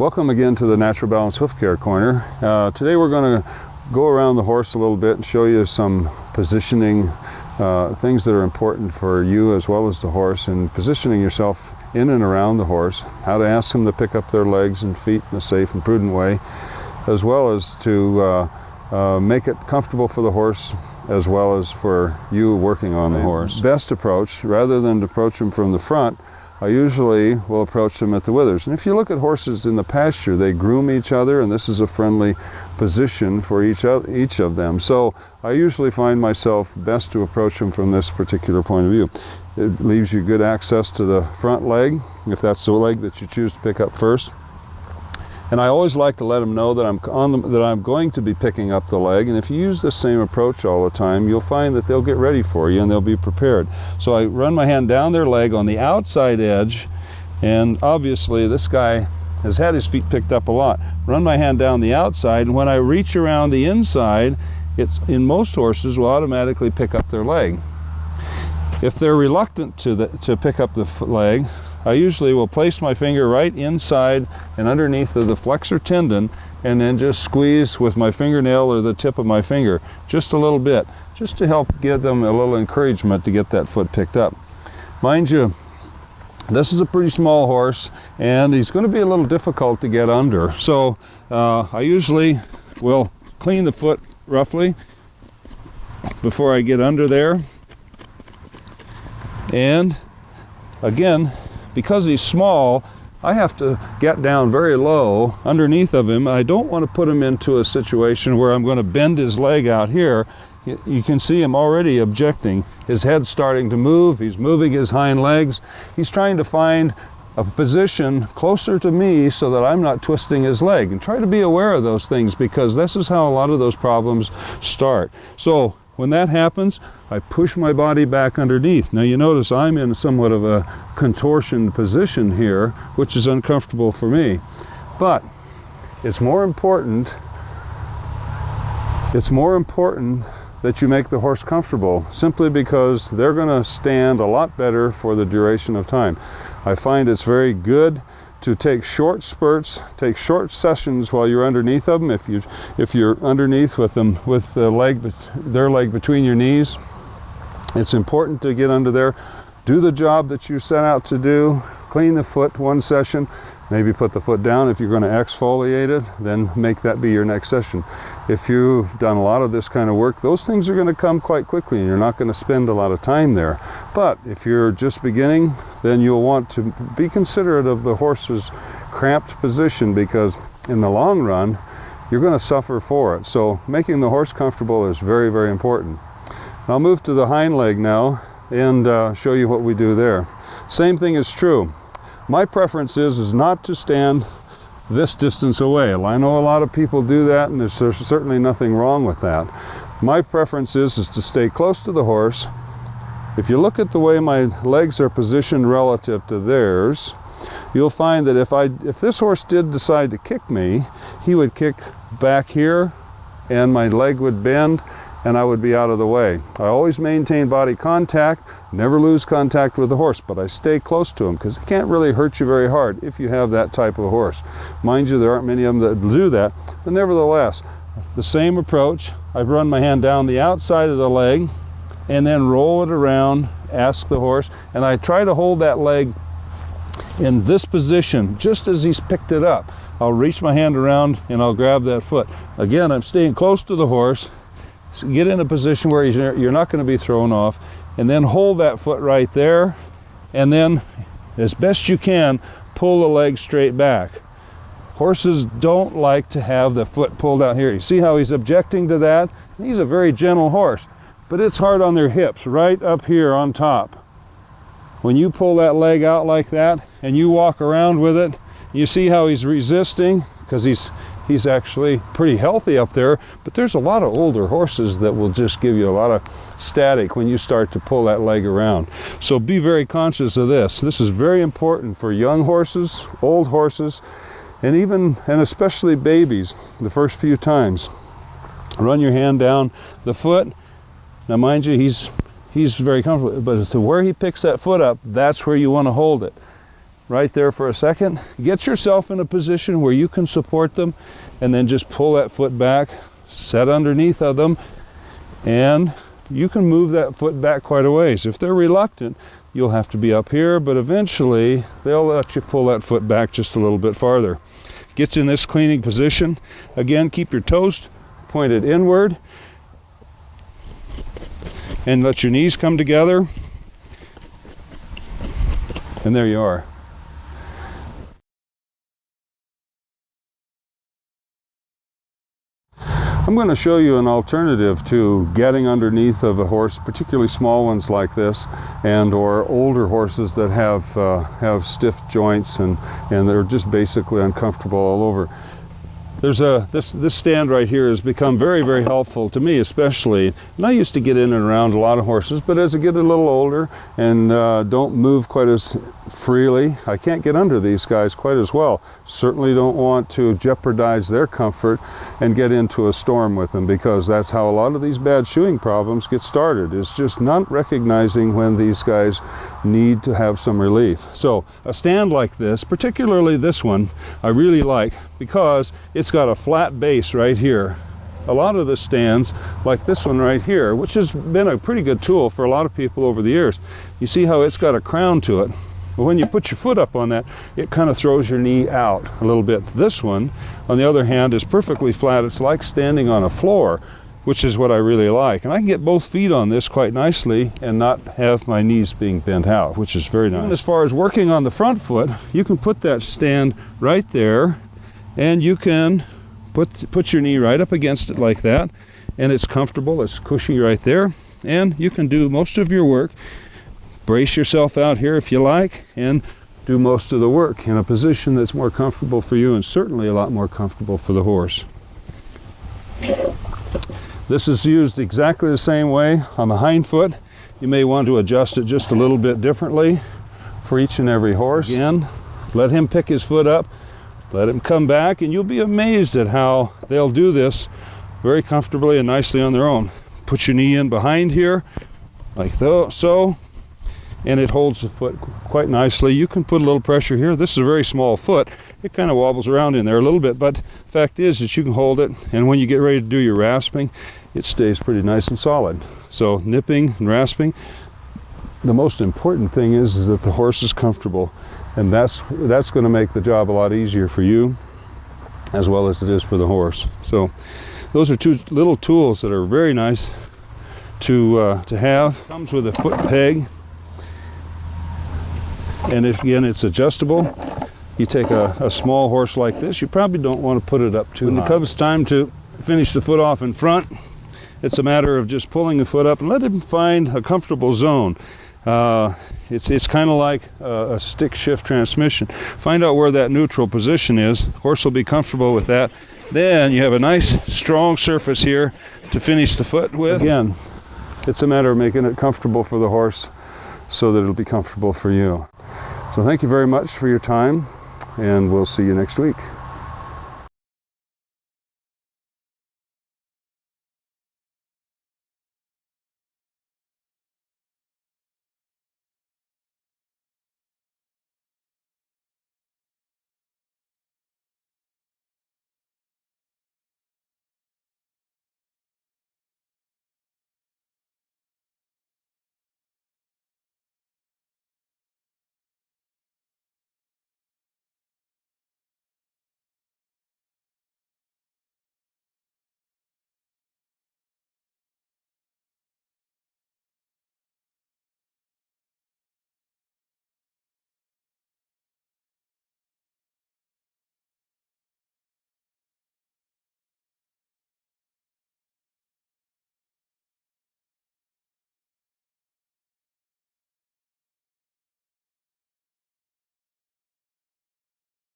Welcome again to the Natural Balance Hoof Care Corner. Today we're going to go around the horse a little bit and show you some positioning things that are important for you as well as the horse, and positioning yourself in and around the horse, how to ask them to pick up their legs and feet in a safe and prudent way, as well as to make it comfortable for the horse as well as for you working on the horse. Best approach, rather than to approach them from the front, I usually will approach them at the withers. And if you look at horses in the pasture, they groom each other, and this is a friendly position for each of them. So I usually find myself best to approach them from this particular point of view. It leaves you good access to the front leg, if that's the leg that you choose to pick up first. And I always like to let them know that I'm going to be picking up the leg, and if you use the same approach all the time, you'll find that they'll get ready for you and they'll be prepared. So I run my hand down their leg on the outside edge, and obviously this guy has had his feet picked up a lot. Run my hand down the outside, and when I reach around the inside, in most horses will automatically pick up their leg. If they're reluctant to pick up the leg, I usually will place my finger right inside and underneath of the flexor tendon, and then just squeeze with my fingernail or the tip of my finger just a little bit, just to help give them a little encouragement to get that foot picked up. Mind you, this is a pretty small horse and he's going to be a little difficult to get under. So I usually will clean the foot roughly before I get under there. And again, because he's small, I have to get down very low underneath of him. I don't want to put him into a situation where I'm going to bend his leg out here. You can see him already objecting. His head's starting to move. He's moving his hind legs. He's trying to find a position closer to me so that I'm not twisting his leg. And try to be aware of those things, because this is how a lot of those problems start. So when that happens, I push my body back underneath. Now you notice I'm in somewhat of a contortion position here, which is uncomfortable for me. But it's more important that you make the horse comfortable, simply because they're going to stand a lot better for the duration of time. I find it's very good to take short spurts, take short sessions while you're underneath of them. If you're underneath with them, with their leg between your knees, it's important to get under there, do the job that you set out to do, clean the foot one session, maybe put the foot down. If you're going to exfoliate it, then make that be your next session. If you've done a lot of this kind of work, those things are going to come quite quickly and you're not going to spend a lot of time there. But if you're just beginning, then you'll want to be considerate of the horse's cramped position, because in the long run, you're going to suffer for it. So making the horse comfortable is very, very important. I'll move to the hind leg now and show you what we do there. Same thing is true. My preference is not to stand this distance away. I know a lot of people do that, and there's certainly nothing wrong with that. My preference is to stay close to the horse. If you look at the way my legs are positioned relative to theirs, you'll find that if this horse did decide to kick me, he would kick back here and my leg would bend and I would be out of the way. I always maintain body contact, never lose contact with the horse, but I stay close to him, because it can't really hurt you very hard if you have that type of horse. Mind you, there aren't many of them that do that, but nevertheless, the same approach. I run my hand down the outside of the leg and then roll it around, ask the horse, and I try to hold that leg in this position just as he's picked it up. I'll reach my hand around and I'll grab that foot. Again, I'm staying close to the horse. So get in a position where you're not going to be thrown off, and then hold that foot right there, and then as best you can pull the leg straight back. Horses don't like to have the foot pulled out here. You see how he's objecting to that? He's a very gentle horse, but it's hard on their hips right up here on top. When you pull that leg out like that and you walk around with it, you see how he's resisting, because he's actually pretty healthy up there, but there's a lot of older horses that will just give you a lot of static when you start to pull that leg around. So be very conscious of this. This is very important for young horses, old horses, and especially babies the first few times. Run your hand down the foot. Now mind you, he's very comfortable, but to where he picks that foot up, that's where you want to hold it. right there for a second. Get yourself in a position where you can support them, and then just pull that foot back, set underneath of them, and you can move that foot back quite a ways. If they're reluctant, you'll have to be up here, but eventually they'll let you pull that foot back just a little bit farther. Get you in this cleaning position. Again, keep your toes pointed inward, and let your knees come together, and there you are. I'm going to show you an alternative to getting underneath of a horse, particularly small ones like this, and or older horses that have stiff joints and they're just basically uncomfortable all over. There's this stand right here has become very, very helpful to me, especially. And I used to get in and around a lot of horses, but as I get a little older and don't move quite as freely, I can't get under these guys quite as well. Certainly don't want to jeopardize their comfort and get into a storm with them, because that's how a lot of these bad shoeing problems get started, is just not recognizing when these guys need to have some relief. So a stand like this, particularly this one, I really like because it's got a flat base right here. A lot of the stands, like this one right here, which has been a pretty good tool for a lot of people over the years, you see how it's got a crown to it. But when you put your foot up on that, it kind of throws your knee out a little bit. This one, on the other hand, is perfectly flat. It's like standing on a floor, which is what I really like. And I can get both feet on this quite nicely and not have my knees being bent out, which is very nice. And as far as working on the front foot, you can put that stand right there, and you can put your knee right up against it like that, and it's comfortable, it's cushy right there, and you can do most of your work. Brace yourself out here if you like, and do most of the work in a position that's more comfortable for you, and certainly a lot more comfortable for the horse. This is used exactly the same way on the hind foot. You may want to adjust it just a little bit differently for each and every horse. Again, let him pick his foot up, let him come back, and you'll be amazed at how they'll do this very comfortably and nicely on their own. Put your knee in behind here, like so, and it holds the foot quite nicely. You can put a little pressure here. This is a very small foot. It kind of wobbles around in there a little bit, but the fact is that you can hold it, and when you get ready to do your rasping, it stays pretty nice and solid. So nipping and rasping, the most important thing is that the horse is comfortable, and that's going to make the job a lot easier for you as well as it is for the horse. So those are two little tools that are very nice to have. Comes with a foot peg, and again, it's adjustable. You take a small horse like this, you probably don't want to put it up too high. When it comes time to finish the foot off in front, it's a matter of just pulling the foot up and let him find a comfortable zone. It's kind of like a stick shift transmission. Find out where that neutral position is. Horse will be comfortable with that. Then you have a nice strong surface here to finish the foot with. Again, it's a matter of making it comfortable for the horse so that it'll be comfortable for you. So thank you very much for your time, and we'll see you next week.